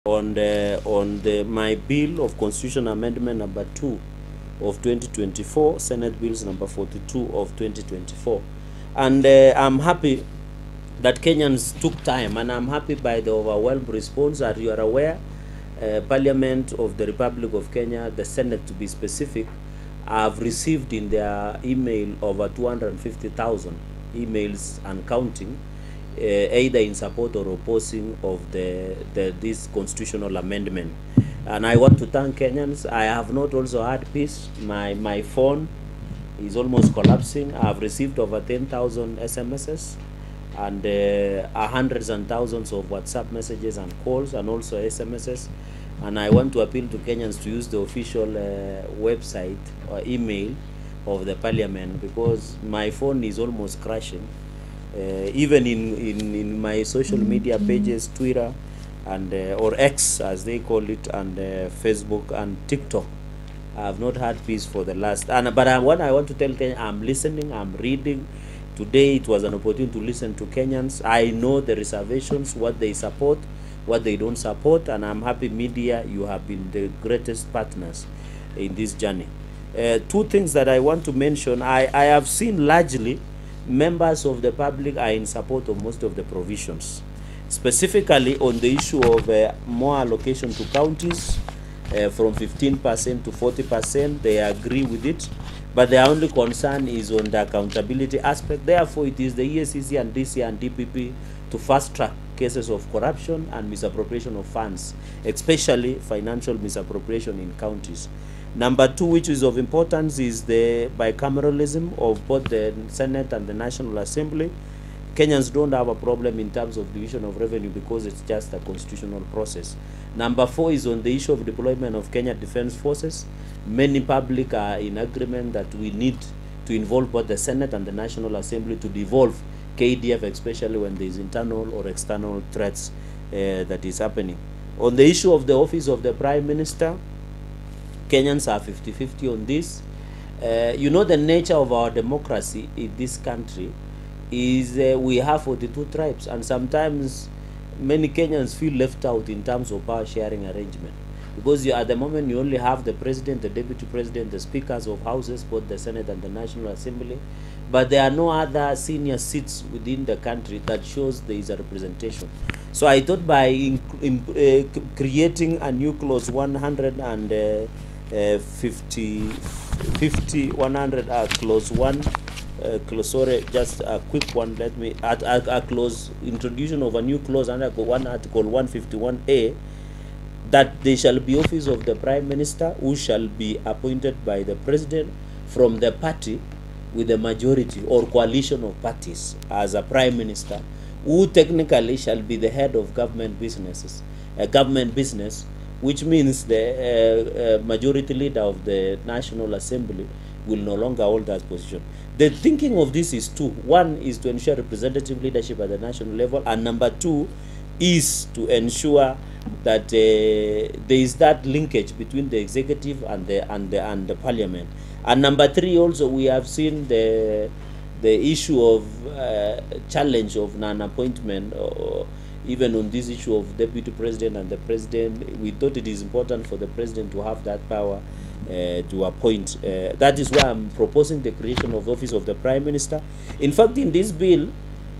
my bill of constitution amendment number 2 of 2024, Senate bills number 42 of 2024, and I'm happy that Kenyans took time, and I'm happy by the overwhelming response. As you are aware, Parliament of the Republic of Kenya, the Senate to be specific, have received in their email over 250,000 emails and counting, either in support or opposing of this constitutional amendment. And I want to thank Kenyans. I have not also had peace. My phone is almost collapsing. I have received over 10,000 SMSs and hundreds and thousands of WhatsApp messages and calls, and also SMSs. And I want to appeal to Kenyans to use the official website or email of the Parliament, because my phone is almost crashing. Even in my social media pages, Twitter and or X as they call it, and Facebook and TikTok, I have not had peace for the last. But what I want to tell Kenya, I'm listening, I'm reading. Today it was an opportunity to listen to Kenyans. I know the reservations, what they support, what they don't support, and I'm happy media, you have been the greatest partners in this journey. Two things that I want to mention. I have seen largely members of the public are in support of most of the provisions, specifically on the issue of more allocation to counties from 15% to 40%. They agree with it, but their only concern is on the accountability aspect. Therefore, it is the EACC and DC and DPP to fast track cases of corruption and misappropriation of funds, especially financial misappropriation in counties. Number two, which is of importance, is the bicameralism of both the Senate and the National Assembly. Kenyans don't have a problem in terms of division of revenue because it's just a constitutional process. Number four is on the issue of deployment of Kenya Defense Forces. Many public are in agreement that we need to involve both the Senate and the National Assembly to devolve KDF, especially when there is internal or external threats that is happening. On the issue of the office of the Prime Minister, Kenyans are 50-50 on this. You know, the nature of our democracy in this country is we have 42 tribes, and sometimes many Kenyans feel left out in terms of power sharing arrangement, because at the moment you only have the president, the deputy president, the speakers of houses, both the Senate and the National Assembly, but there are no other senior seats within the country that shows there is a representation. So I thought by creating a new clause 100 clause 1, sorry, just a quick one, let me add a clause, introduction of a new clause under article 151A, that there shall be office of the Prime Minister who shall be appointed by the President from the party with a majority or coalition of parties as a Prime Minister, who technically shall be the head of government businesses, government business, which means the majority leader of the National Assembly will no longer hold that position. The thinking of this is two. One is to ensure representative leadership at the national level, and number two is to ensure that there is that linkage between the executive and the Parliament. And number three, also we have seen the issue of challenge of non-appointment, even on this issue of deputy president and the president. We thought it is important for the president to have that power to appoint. That is why I'm proposing the creation of the office of the Prime Minister. In fact, in this bill,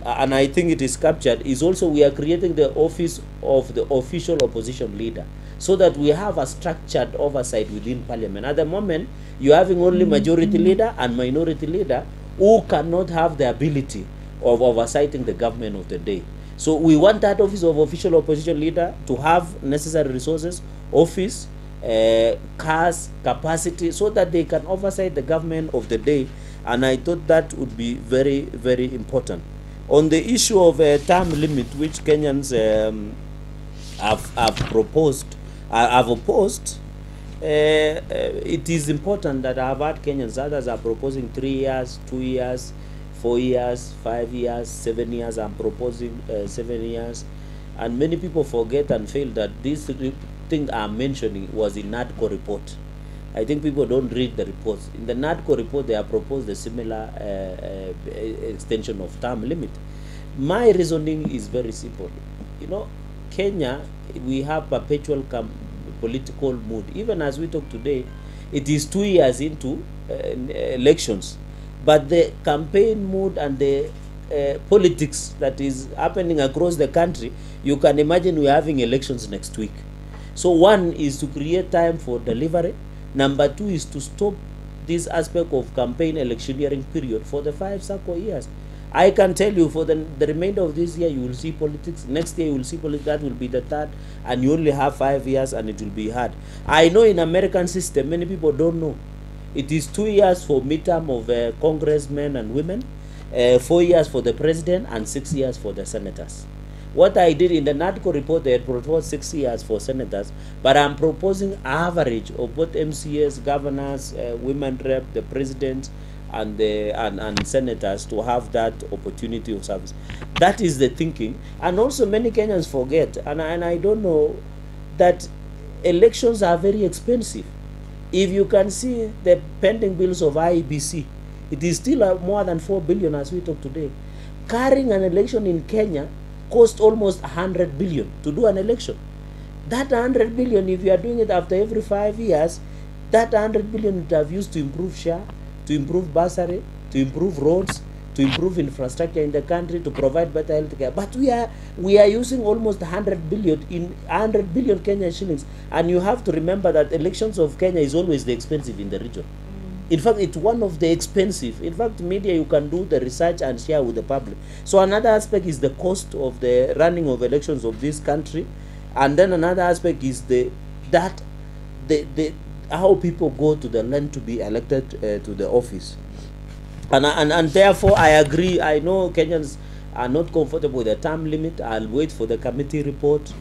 and I think it is captured, is also we are creating the office of the official opposition leader, so that we have a structured oversight within Parliament. At the moment, you're having only majority leader and minority leader who cannot have the ability of oversighting the government of the day. So we want that office of official opposition leader to have necessary resources, office, cars, capacity, so that they can oversight the government of the day. And I thought that would be very, very important. On the issue of a term limit, which Kenyans have proposed, have opposed, it is important that I've had Kenyans, others are proposing 3 years, 2 years, 4 years, 5 years, 7 years. I'm proposing 7 years. And many people forget and fail that this thing I'm mentioning was in NADCO report. I think people don't read the reports. In the NADCO report, they have proposed a similar extension of term limit. My reasoning is very simple. You know, Kenya, we have perpetual political mood. Even as we talk today, it is 2 years into elections, but the campaign mood and the politics that is happening across the country, you can imagine we're having elections next week. So one is to create time for delivery. Number two is to stop this aspect of campaign electioneering period for the 5 circle years. I can tell you for the remainder of this year, you will see politics. Next year, you will see politics. That will be the third. And you only have 5 years and it will be hard. I know in American system, many people don't know. It is 2 years for midterm of congressmen and women, 4 years for the president, and 6 years for the senators. What I did in the NADCO report, they had proposed 6 years for senators, but I'm proposing average of both MCAs, governors, women rep, the president, and senators to have that opportunity of service. That is the thinking. And also many Kenyans forget, and I don't know, that elections are very expensive. If you can see the pending bills of IEBC, it is still more than 4 billion as we talk today. Carrying an election in Kenya cost almost 100 billion to do an election. That 100 billion, if you are doing it after every 5 years, that 100 billion would have used to improve share, to improve bursary, to improve roads, to improve infrastructure in the country, to provide better health care. But we are using almost 100 billion in 100 billion Kenya shillings. And you have to remember that elections of Kenya is always the expensive in the region. In fact, it's one of the expensive. In fact, media, you can do the research and share with the public. So another aspect is the cost of the running of elections of this country. And then another aspect is how people go to the land to be elected to the office. And therefore, I agree. I know Kenyans are not comfortable with the term limit. I'll wait for the committee report.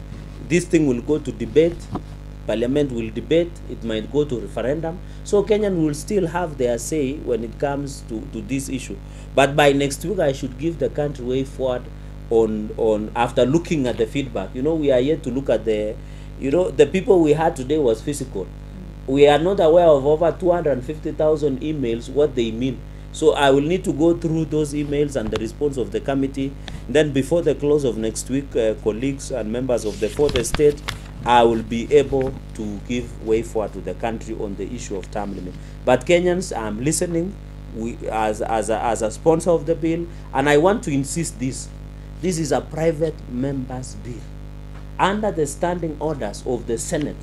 This thing will go to debate. Parliament will debate. It might go to referendum. So Kenyans will still have their say when it comes to this issue. But by next week, I should give the country way forward on after looking at the feedback. You know, we are yet to look at the people we had today was physical. We are not aware of over 250,000 emails, what they mean. So I will need to go through those emails and the response of the committee. Then before the close of next week, colleagues and members of the fourth estate, I will be able to give way forward to the country on the issue of term limit. But Kenyans, I'm listening as a sponsor of the bill, and I want to insist this. This is a private member's bill. Under the standing orders of the Senate,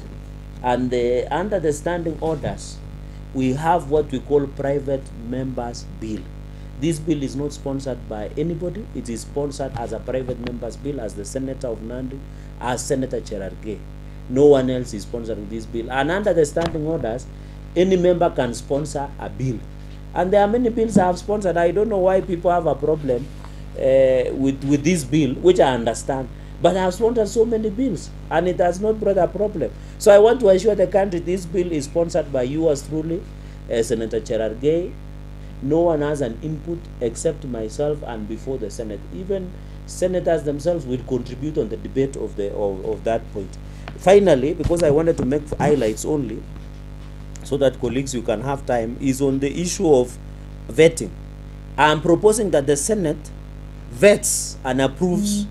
and under the standing orders, we have what we call private members bill. This bill is not sponsored by anybody. It is sponsored as a private members bill, as the Senator of Nandi, as Senator Cherargei. No one else is sponsoring this bill. And under the standing orders, any member can sponsor a bill. And there are many bills I have sponsored. I don't know why people have a problem with this bill, which I understand. But I have sponsored so many bills, and it has not brought a problem. So I want to assure the country this bill is sponsored by yours truly, Senator Cherargei. No one has an input except myself and before the Senate. Even senators themselves will contribute on the debate of that point. Finally, because I wanted to make highlights only, so that colleagues, you can have time, is on the issue of vetting. I am proposing that the Senate vets and approves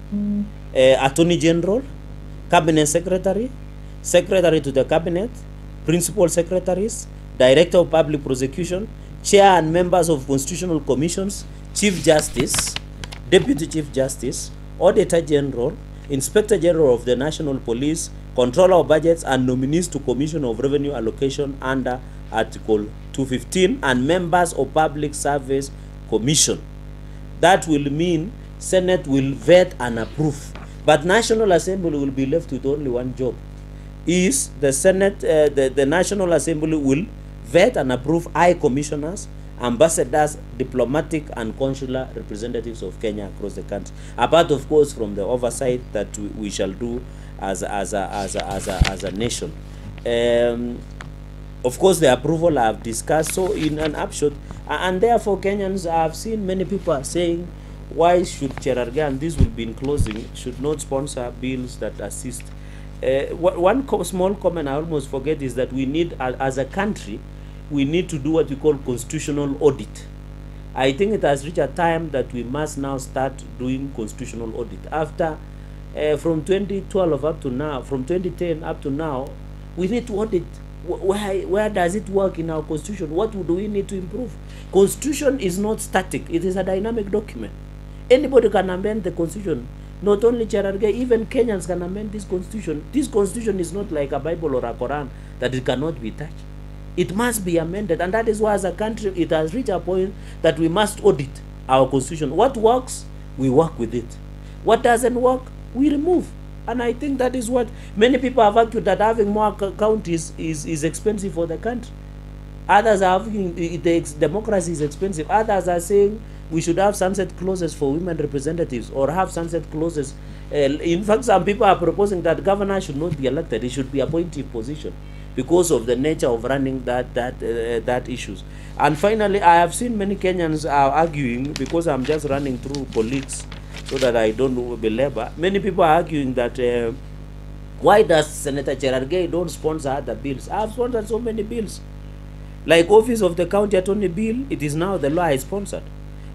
Attorney General, Cabinet Secretary, Secretary to the Cabinet, Principal Secretaries, Director of Public Prosecution, Chair and members of Constitutional Commissions, Chief Justice, Deputy Chief Justice, Auditor General, Inspector General of the National Police, Controller of Budgets, and nominees to Commission of Revenue Allocation under Article 215, and members of Public Service Commission. That will mean Senate will vet and approve. But National Assembly will be left with only one job. Is the Senate, the National Assembly will vet and approve high commissioners, ambassadors, diplomatic and consular representatives of Kenya across the country. Apart, of course, from the oversight that we shall do as a nation. Of course, the approval I have discussed. So in an upshot, and therefore Kenyans, I have seen many people are saying, why should Cherargei, and this will be in closing, should not sponsor bills that assist? One small comment I almost forget is that we need, as a country, we need to do what we call constitutional audit. I think it has reached a time that we must now start doing constitutional audit. After from 2012 up to now, from 2010 up to now, we need to audit where does it work in our constitution. What do we need to improve? Constitution is not static, it is a dynamic document. Anybody can amend the constitution. Not only Cherargei, even Kenyans can amend this constitution. This constitution is not like a Bible or a Quran that it cannot be touched. It must be amended, and that is why as a country it has reached a point that we must audit our constitution. What works, we work with it. What doesn't work, we remove. And I think that is what many people have argued, that having more counties is expensive for the country. Others are arguing democracy is expensive. Others are saying we should have sunset clauses for women representatives, or have sunset clauses. In fact, some people are proposing that governor should not be elected; it should be appointed position, because of the nature of running that issues. And finally, I have seen many Kenyans are arguing, because I'm just running through colleagues so that I don't belabor. Many people are arguing that why does Senator Cherargei don't sponsor other bills? I have sponsored so many bills. Like Office of the County Attorney Bill, it is now the law I sponsored.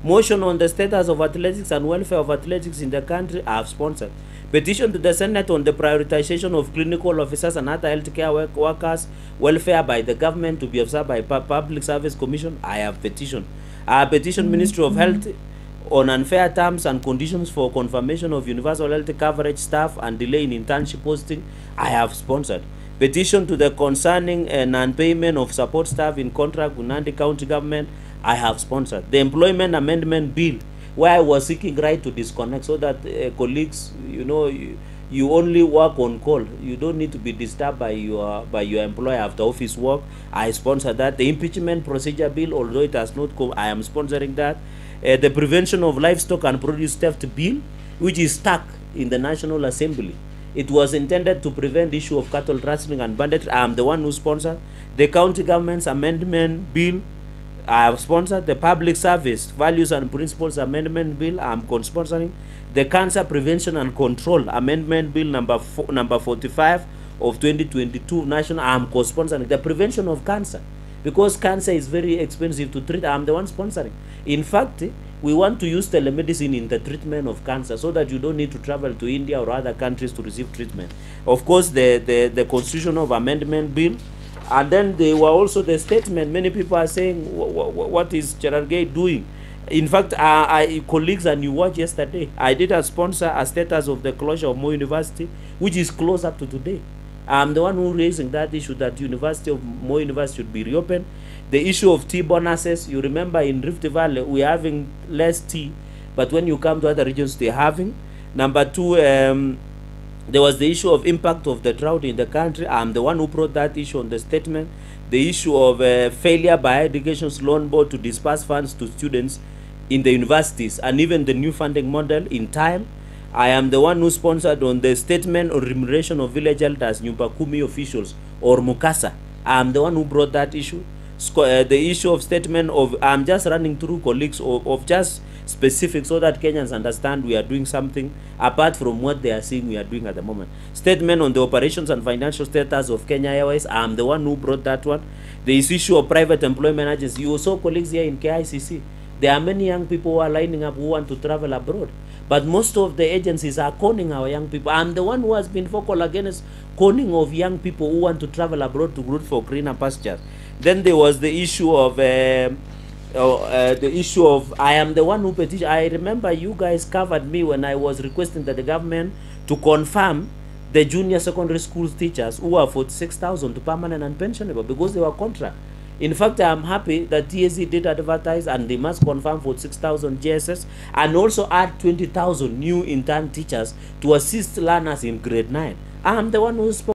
Motion on the status of athletics and welfare of athletics in the country, I have sponsored. Petition to the Senate on the prioritization of clinical officers and other healthcare workers' welfare by the government to be observed by Public Service Commission, I have petitioned. I have petitioned Ministry of Health on unfair terms and conditions for confirmation of universal health coverage staff and delay in internship posting, I have sponsored. Petition to the concerning non-payment of support staff in contract with Nandi County government, I have sponsored. The Employment Amendment Bill, where I was seeking right to disconnect, so that colleagues, you only work on call. You don't need to be disturbed by your employer after office work. I sponsor that. The Impeachment Procedure Bill, although it has not come, I am sponsoring that. The Prevention of Livestock and Produce Theft Bill, which is stuck in the National Assembly. It was intended to prevent the issue of cattle rustling and banditry. I am the one who sponsored. The County Government's Amendment Bill, I have sponsored. The Public Service Values and Principles Amendment Bill, I am co-sponsoring. The Cancer Prevention and Control Amendment Bill number 45 of 2022 national, I am co-sponsoring. The prevention of cancer, because cancer is very expensive to treat, I am the one sponsoring. In fact, we want to use telemedicine in the treatment of cancer, so that you don't need to travel to India or other countries to receive treatment. Of course, the Constitutional Amendment Bill. And then there were also the statement. Many people are saying, what is Cherargei doing? In fact, colleagues, and you watched yesterday, I did sponsor a status of the closure of Moi University, which is closed up to today. I'm the one who raising that issue, that Moi University should be reopened. The issue of tea bonuses, you remember in Rift Valley, we're having less tea, but when you come to other regions, they're having. Number two, there was the issue of impact of the drought in the country. I'm the one who brought that issue on the statement. The issue of failure by Education's Loan Board to disperse funds to students in the universities, and even the new funding model in time. I am the one who sponsored on the statement on remuneration of village elders, Nyumba Kumi officials, or Mukasa. I am the one who brought that issue. The issue of statement of, I'm just running through colleagues of just specific, so that Kenyans understand we are doing something apart from what they are seeing we are doing at the moment. Statement on the operations and financial status of Kenya Airways, I'm the one who brought that one. The issue of private employment agencies. You saw colleagues here in KICC. There are many young people who are lining up who want to travel abroad. But most of the agencies are conning our young people. I'm the one who has been vocal against conning of young people who want to travel abroad to root for greener pastures. Then there was the issue of I am the one who petitioned. I remember you guys covered me when I was requesting that the government to confirm the junior secondary school teachers who are 46,000 to permanent and pensionable, because they were contract. In fact, I am happy that TSC did advertise, and they must confirm 46,000 JSS, and also add 20,000 new intern teachers to assist learners in grade 9. I am the one who spoke.